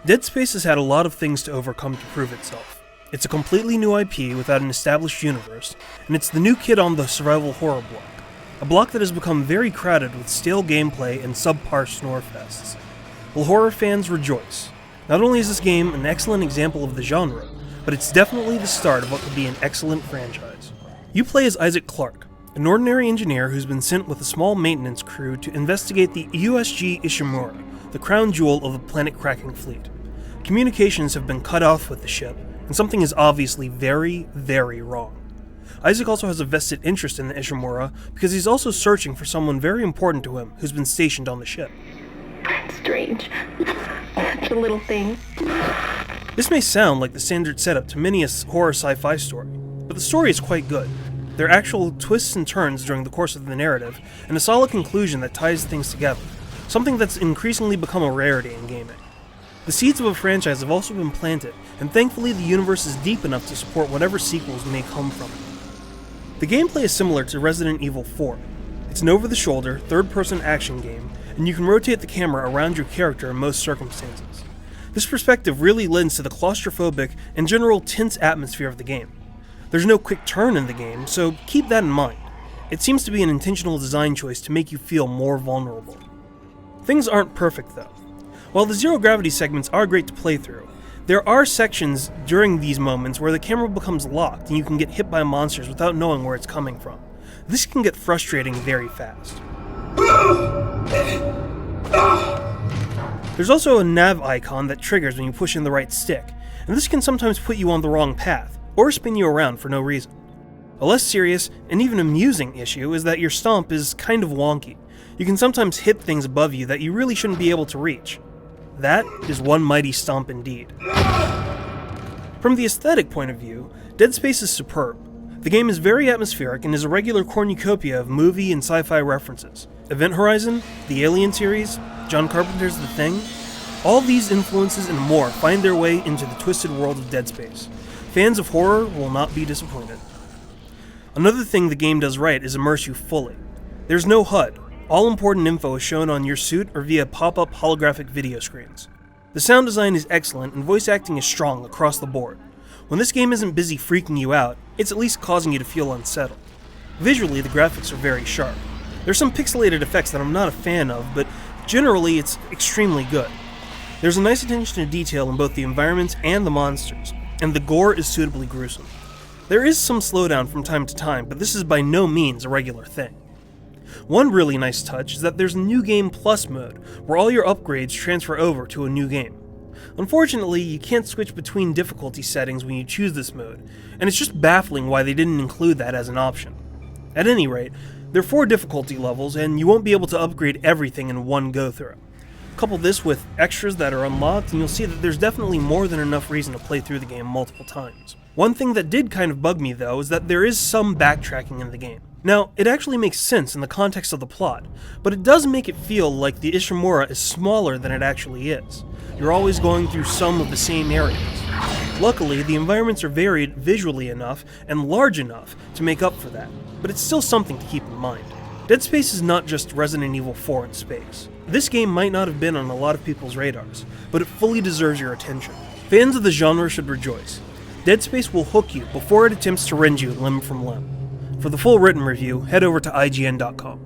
Dead Space has had a lot of things to overcome to prove itself. It's a completely new IP without an established universe, and it's the new kid on the survival horror block. A block that has become very crowded with stale gameplay and subpar snorefests. Will horror fans rejoice? Not only is this game an excellent example of the genre, but it's definitely the start of what could be an excellent franchise. You play as Isaac Clarke, an ordinary engineer who's been sent with a small maintenance crew to investigate the USG Ishimura, the crown jewel of the planet-cracking fleet. Communications have been cut off with the ship, and something is obviously very, very wrong. Isaac also has a vested interest in the Ishimura because he's also searching for someone very important to him who's been stationed on the ship. Strange. Such a little thing. This may sound like the standard setup to many a horror sci-fi story, but the story is quite good. There are actual twists and turns during the course of the narrative, and a solid conclusion that ties things together, something that's increasingly become a rarity in gaming. The seeds of a franchise have also been planted, and thankfully the universe is deep enough to support whatever sequels may come from it. The gameplay is similar to Resident Evil 4. It's an over-the-shoulder, third-person action game, and you can rotate the camera around your character in most circumstances. This perspective really lends to the claustrophobic and general tense atmosphere of the game. There's no quick turn in the game, so keep that in mind. It seems to be an intentional design choice to make you feel more vulnerable. Things aren't perfect though. While the zero-gravity segments are great to play through, there are sections during these moments where the camera becomes locked and you can get hit by monsters without knowing where it's coming from. This can get frustrating very fast. There's also a nav icon that triggers when you push in the right stick, and this can sometimes put you on the wrong path, or spin you around for no reason. A less serious, and even amusing issue is that your stomp is kind of wonky. You can sometimes hit things above you that you really shouldn't be able to reach. That is one mighty stomp indeed. From the aesthetic point of view, Dead Space is superb. The game is very atmospheric and is a regular cornucopia of movie and sci-fi references. Event Horizon, the Alien series, John Carpenter's The Thing, all these influences and more find their way into the twisted world of Dead Space. Fans of horror will not be disappointed. Another thing the game does right is immerse you fully. There's no HUD. All important info is shown on your suit or via pop-up holographic video screens. The sound design is excellent and voice acting is strong across the board. When this game isn't busy freaking you out, it's at least causing you to feel unsettled. Visually, the graphics are very sharp. There's some pixelated effects that I'm not a fan of, but generally it's extremely good. There's a nice attention to detail in both the environments and the monsters, and the gore is suitably gruesome. There is some slowdown from time to time, but this is by no means a regular thing. One really nice touch is that there's a New Game Plus mode, where all your upgrades transfer over to a new game. Unfortunately, you can't switch between difficulty settings when you choose this mode, and it's just baffling why they didn't include that as an option. At any rate, there are 4 difficulty levels, and you won't be able to upgrade everything in one go-through. Couple this with extras that are unlocked, and you'll see that there's definitely more than enough reason to play through the game multiple times. One thing that did kind of bug me though is that there is some backtracking in the game. Now, it actually makes sense in the context of the plot, but it does make it feel like the Ishimura is smaller than it actually is. You're always going through some of the same areas. Luckily, the environments are varied visually enough and large enough to make up for that, but it's still something to keep in mind. Dead Space is not just Resident Evil 4 in space. This game might not have been on a lot of people's radars, but it fully deserves your attention. Fans of the genre should rejoice. Dead Space will hook you before it attempts to rend you limb from limb. For the full written review, head over to IGN.com.